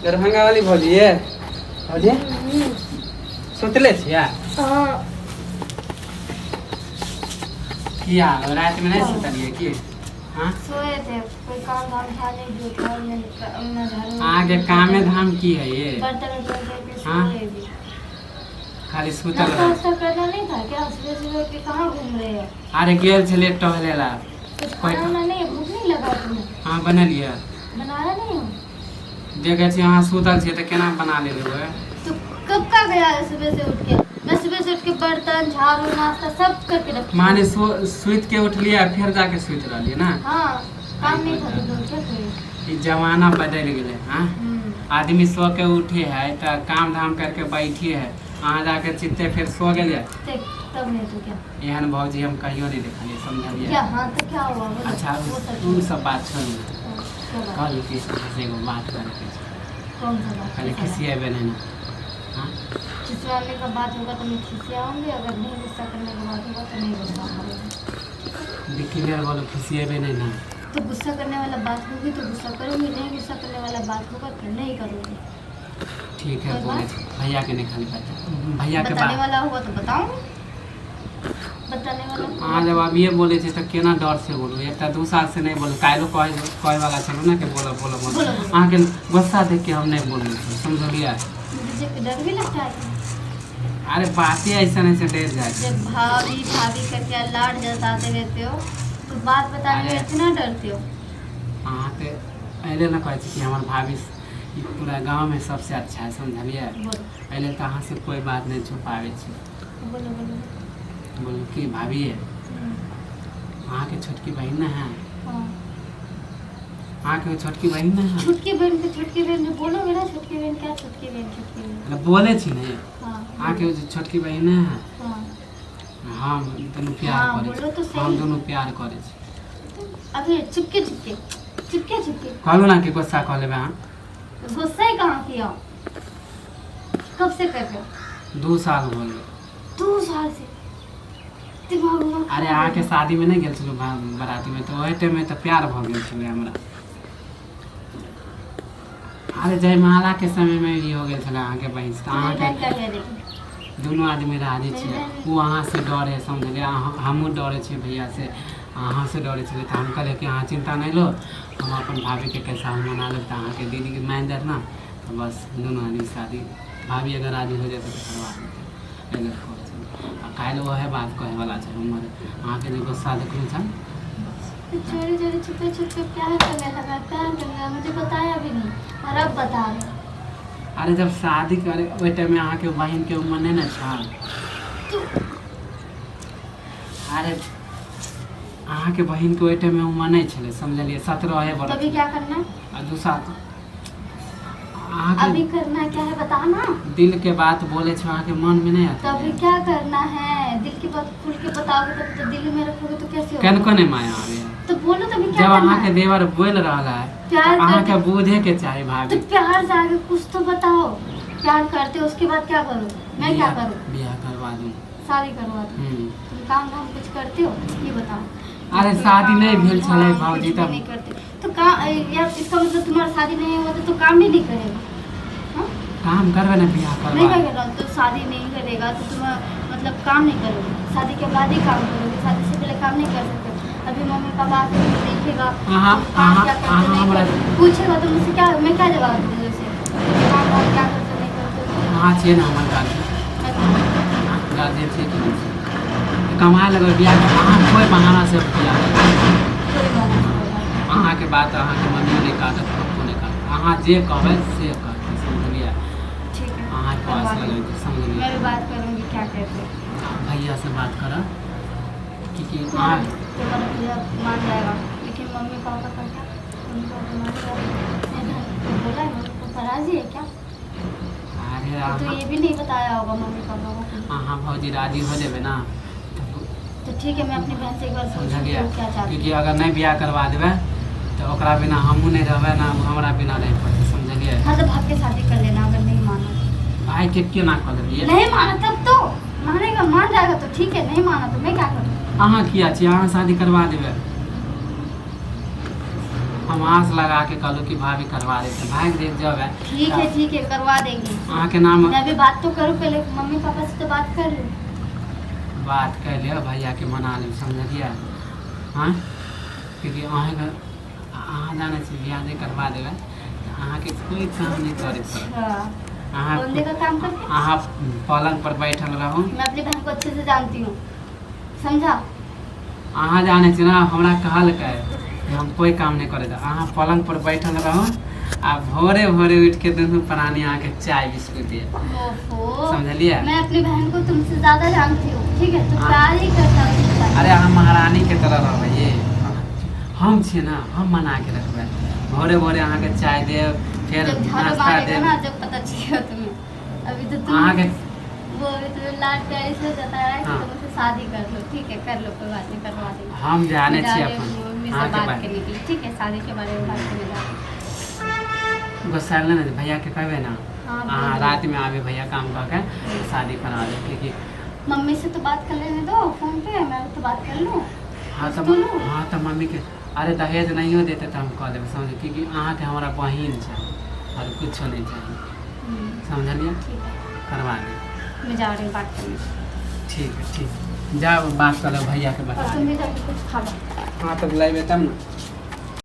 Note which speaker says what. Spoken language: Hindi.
Speaker 1: दरभंगा वाली भौजी है भौजी सुतले छिया किया रात में नहीं सुतलिए की हाँ
Speaker 2: सोए थे कोई काम धाम था नहीं जो था मैं झाड़ू
Speaker 1: आगे कामे धाम की है ये
Speaker 2: बर्तन उठा के
Speaker 1: हाँ?
Speaker 2: सोए भी
Speaker 1: खाली सुतल
Speaker 2: नाश्ता
Speaker 1: रहे
Speaker 2: वास्ता करना नहीं था क्या सुबह सुबह के कहाँ घूम रहे हैं
Speaker 1: अरे गेल छले टहलेला
Speaker 2: कुछ खाना वाना नहीं है भूख नहीं लगा तुम्हें
Speaker 1: हाँ बनलिए
Speaker 2: बनाया नहीं हो
Speaker 1: देखे छी अहाँ सुतल छियै तऽ केना बना लेबै
Speaker 2: तो कब का गया है सुबह से उठ के मैं सुबह से उठ के बर्तन झाड़ू नाश्ता सब करके रखती हूँ।
Speaker 1: माने सुत के उठलिए फिर जाके सुत रहलिए ना
Speaker 2: हाँ काम नहीं था तो क्या करें
Speaker 1: ई जमाना बदल गेले हाँ आदमी सो के उठे है तो काम धाम करके बैठे है अहाँ जाके चित्ते फिर सो गेलिए
Speaker 2: तब नहीं तो क्या
Speaker 1: एहन भौजी हम कहियो नहीं देखलिए समझलिए
Speaker 2: क्या हाँ तो क्या हुआ बोलो।
Speaker 1: अच्छा
Speaker 2: वो सब
Speaker 1: उ सब बात छोड़ू
Speaker 2: क्या बात?
Speaker 1: कल की से एगो बात करके
Speaker 2: कौन सा बात
Speaker 1: खाली खिसिएबे नहीं ना हाँ
Speaker 2: खिसवाने का बात होगा तो मैं खिसियाऊंगी अगर नहीं गुस्सा करने का बात होगा तो नहीं गुस्सा करूँगी
Speaker 1: दिखिए बोलो खिसिएबे नहीं ना
Speaker 2: तो गुस्सा करने वाला बात होगी तो गुस्सा करूँगी नहीं गुस्सा करने वाला बात होगा तो नहीं करूँगी
Speaker 1: ठीक है
Speaker 2: कोई
Speaker 1: बोले
Speaker 2: बात?
Speaker 1: भैया के नहीं खाली बात भैया के
Speaker 2: बताने
Speaker 1: बात
Speaker 2: वाला होगा तो बताऊँगी बताने वाला
Speaker 1: अहाँ जब अब ये बोले थे तो केना डर से बोलू एक दू साल से नहीं बोलू काल्हि कहे वाला छलू ना कि बोलो बोलो बोलो
Speaker 2: बोलो।
Speaker 1: अहाँके गुस्सा देख के हम नहीं बोलू समझलिए
Speaker 2: मुझे डर भी लगता है
Speaker 1: अरे बातें ऐसा नहीं से डर जाए
Speaker 2: जब भाभी भाभी करके लाड जताते रहते हो तो बात बताने में
Speaker 1: अरे।
Speaker 2: इतना डरते हो
Speaker 1: अहाँ के अरे ना कहै छी कि हमार भाभी ई पूरा गांव में सबसे अच्छा है समझलिए
Speaker 2: बोलो
Speaker 1: पहले तो अहाँ से कोई बात नहीं छुपावे छी
Speaker 2: बोलो बोलो
Speaker 1: बोलू कि भाभी है अहाँ के छोटकी बहन ना है
Speaker 2: हाँ
Speaker 1: अहाँ के छोटकी बहन ना है
Speaker 2: छुटकी बहन जो बोलोगे ना छुटकी बहन क्या छुटकी बहन
Speaker 1: अरे बोले छी नहीं
Speaker 2: हाँ
Speaker 1: अहाँ के जो छोटकी बहन ना है
Speaker 2: हाँ
Speaker 1: हम दोनों प्यार
Speaker 2: हाँ,
Speaker 1: करे
Speaker 2: बोलो तो
Speaker 1: छी
Speaker 2: सही।
Speaker 1: हम दोनों प्यार करे छी
Speaker 2: अभी चुपके चुपके चुपके चुपके
Speaker 1: कहलू ना कि गुस्सा कह लेबै अहाँ
Speaker 2: गुस्सा ही कहाँ किया कब से कर रहे हो
Speaker 1: 2 साल हो गए
Speaker 2: 2 साल से दिमाग में
Speaker 1: अरे अहाँ के शादी में नहीं गेल छलू बराती में तो वही टाइम में तो प्यार भ गेल छलै हमरा अरे जयमाला के समय में भी हो गेल छलै अहाँ के बहन से अहाँ
Speaker 2: क्या
Speaker 1: के
Speaker 2: क्या देखिए
Speaker 1: दोनों आदमी राजी छियै वो अहाँ से डरे समझलिए हमहूँ डरे छियै भैया से अहाँ से डरे छलियै तऽ हम कहलियै कि अहाँ चिंता नहीं लो हम अपन भाभी के कैसा मना लेब तऽ अहाँ के दीदी के मान जात ना तो बस दोनों आदमी शादी भाभी अगर राजी हो जाए तो करवा देते अगर कहै छै आ काल्हि वएह बात कहे वाला छै हमर अहाँ के जे गुस्सा देखलू छै
Speaker 2: चोरी चोरी छुपे छुपे प्यार करने लगा प्यार करने लगा मुझे बताया भी नहीं और अब बता रहे
Speaker 1: अरे जब शादी करे ओहि टाइम में अहाँ के बहन के उम्र नहीं ना छल
Speaker 2: तो
Speaker 1: अरे अहाँ के बहन के ओहि टाइम में उम्र नहीं छलै समझलिए 17 वर्ष
Speaker 2: तभी क्या करना है
Speaker 1: आ दूसरा अहाँ
Speaker 2: अभी
Speaker 1: के
Speaker 2: करना क्या है बताना
Speaker 1: दिल के बात बोले छो अहाँ के मन में नहीं आता
Speaker 2: तभी क्या करना है दिल की बात खुल के बताओगे तब तो दिल में रखोगे तो कैसे
Speaker 1: केन
Speaker 2: होगा
Speaker 1: को नहीं माया आवे
Speaker 2: तो बोलो तभी क्या
Speaker 1: जब
Speaker 2: करना
Speaker 1: अहाँ के
Speaker 2: है
Speaker 1: देवर बोल रहा है
Speaker 2: प्यार
Speaker 1: तो अहाँ
Speaker 2: करते-
Speaker 1: के बूझे के चाही
Speaker 2: तो
Speaker 1: भाभी
Speaker 2: प्यार से आगे कुछ तो बताओ प्यार करते हो उसके बाद क्या करो मैं क्या करूँ
Speaker 1: बियाह करवा दूँ
Speaker 2: शादी करवा दो तुम काम धाम कुछ करते हो ये बताओ
Speaker 1: अरे शादी नहीं भेल छलै
Speaker 2: हाँ,
Speaker 1: भाजी
Speaker 2: कुछ भी
Speaker 1: तब
Speaker 2: नहीं करते तो काम यार इसका मतलब तुम्हारा शादी नहीं हुआ तो काम भी नहीं करेगा हाँ?
Speaker 1: काम करवे ना बियाह
Speaker 2: नहीं
Speaker 1: करवा
Speaker 2: करेगा तो शादी नहीं करेगा तो तुम मतलब काम नहीं करोगे शादी के बाद ही काम करोगे शादी से पहले काम नहीं कर सकते अभी मम्मी पापा आके मुझे देखेगा
Speaker 1: अहाँ
Speaker 2: तुम काम
Speaker 1: अहाँ
Speaker 2: क्या करते
Speaker 1: अहाँ
Speaker 2: नहीं
Speaker 1: हमरा
Speaker 2: करते पूछेगा तो मुझसे क्या मैं क्या जवाब दूंगी उसे काम वाम क्या करते नहीं करते
Speaker 1: अहाँ छियै ना हमर गार्जियन
Speaker 2: मैं तो-
Speaker 1: गार्जियन छियै कि नहीं छियै? कमाए लगबै बियाह के अहाँ कोई बहाना से बियाह करबै।
Speaker 2: कोई बात नहीं
Speaker 1: अहाँ के बात अहाँ के मम्मी नहीं काटत पप्पो नहीं काटत अहाँ जे कहबै से कहबै समझलिए
Speaker 2: ठीक है
Speaker 1: अहाँ के
Speaker 2: करवा
Speaker 1: पास
Speaker 2: दो।
Speaker 1: लगै छै समझलिए
Speaker 2: मैं भी बात करूंगी क्या कहते हैं
Speaker 1: भैया से बात करब कि
Speaker 2: तुम्हारा
Speaker 1: अहाँ
Speaker 2: तुम्हारा भैया मान जाएगा लेकिन मम्मी पापा का क्या मम्मी पापा मान जाएगा नहीं बोला है मम्मी पापा राजी है क्या
Speaker 1: अरे
Speaker 2: तो ये भी नहीं बताया होगा मम्मी पापा को
Speaker 1: अहाँ भौजी राजी हो जेबै ना
Speaker 2: तो ठीक है मैं अपनी बहन से एक बार
Speaker 1: समझलिए
Speaker 2: पूछूंगी क्या चाहती
Speaker 1: क्योंकि अगर नहीं बियाह करवा देबै तो ओकरा बिना हमहूँ नहीं रहबै ना हमरा बिना रह पड़तै समझलिए
Speaker 2: हाँ तो भाग के शादी कर लेना अगर नहीं माना
Speaker 1: आइ के केना कऽ देलियै
Speaker 2: नहीं माना तब तो मानेगा मान जाएगा तो ठीक है नहीं माना तो मैं क्या करूँ
Speaker 1: अहाँ किया छी अहाँ शादी करवा देबै हम आस लगा के कहलू कि भाभी करवा देते भाग देख जब है
Speaker 2: ठीक है करवा देंगे।
Speaker 1: अहाँ के नाम
Speaker 2: मैं अभी बात तो करूँ, पहले मम्मी पापा से तो बात कर लूँ।
Speaker 1: बात कर लिया भैया के मना ले, समझलिए। हाँ, क्योंकि अहाँ जाने से बियाह नहीं करवा देगा तो अहाँ के कोई काम नहीं करे पड़े।
Speaker 2: अच्छा, कौन देगा काम करके?
Speaker 1: अहाँ पलंग पर बैठल रहूँ।
Speaker 2: मैं अपनी बहन को अच्छे से जानती हूँ, समझा?
Speaker 1: अहाँ जाने से ना हमरा कहल के कि हम कोई काम नहीं करे। अहाँ पलंग पर बैठल रहूँ आ भोरे भोरे उठ के दोनों प्राणी अहाँ के चाय बिस्कुट दिए,
Speaker 2: ओहो,
Speaker 1: समझलिए।
Speaker 2: मैं अपनी बहन को तुमसे ज्यादा जानती हूँ, ठीक है? तो प्यार ही करता हूँ उसके साथ।
Speaker 1: अरे अहाँ महारानी के तरह रहबै, हम छियै ना, हम मना के रखबै। भोरे भोरे अहाँ के चाय देब, फिर
Speaker 2: जब झाड़ू
Speaker 1: नाश्ता
Speaker 2: मारेगा
Speaker 1: देब।
Speaker 2: ना, जब पता चलेगा तुम्हें। अभी तो तुम
Speaker 1: अहाँ के
Speaker 2: वो अभी तुम्हें लाड प्यारी से जता रहा है कि
Speaker 1: हाँ।
Speaker 2: तुम उससे शादी कर लो, ठीक है? कर लो, कोई बात नहीं, करवा देंगे।
Speaker 1: हम जाने
Speaker 2: जा
Speaker 1: छियै
Speaker 2: रहे
Speaker 1: अपन
Speaker 2: हैं मम्मी
Speaker 1: अहाँ
Speaker 2: से
Speaker 1: के
Speaker 2: बात
Speaker 1: बारे
Speaker 2: करने के लिए, ठीक है? शादी के बारे में बात करने जा रहे हैं।
Speaker 1: गुस्सा ना भैया के कहबै ना,
Speaker 2: हाँ,
Speaker 1: अहाँ
Speaker 2: बोलिए।
Speaker 1: रात में आबे भैया काम कऽ के शादी करा दे, क्योंकि
Speaker 2: मम्मी से तो बात कर लेने दो फोन पे, मैं तो बात कर लूँ।
Speaker 1: हाँ तो
Speaker 2: कुछ तो लो।
Speaker 1: हाँ तो मम्मी के अरे दहेज नहीं देते तो हम कह देबै, समझ, क्योंकि अहाँ के हमारा बहिन छै और कुछो नहीं चाहिए, समझलिए।
Speaker 2: ठीक है,
Speaker 1: करवा दे,
Speaker 2: मैं जा रही हूँ बात करने।
Speaker 1: ठीक है, ठीक। जाओ बात कर लो भैया के
Speaker 2: और
Speaker 1: बता
Speaker 2: तुम भी जाके कुछ खा लो।
Speaker 1: हाँ तो बुलाइबे तब ना।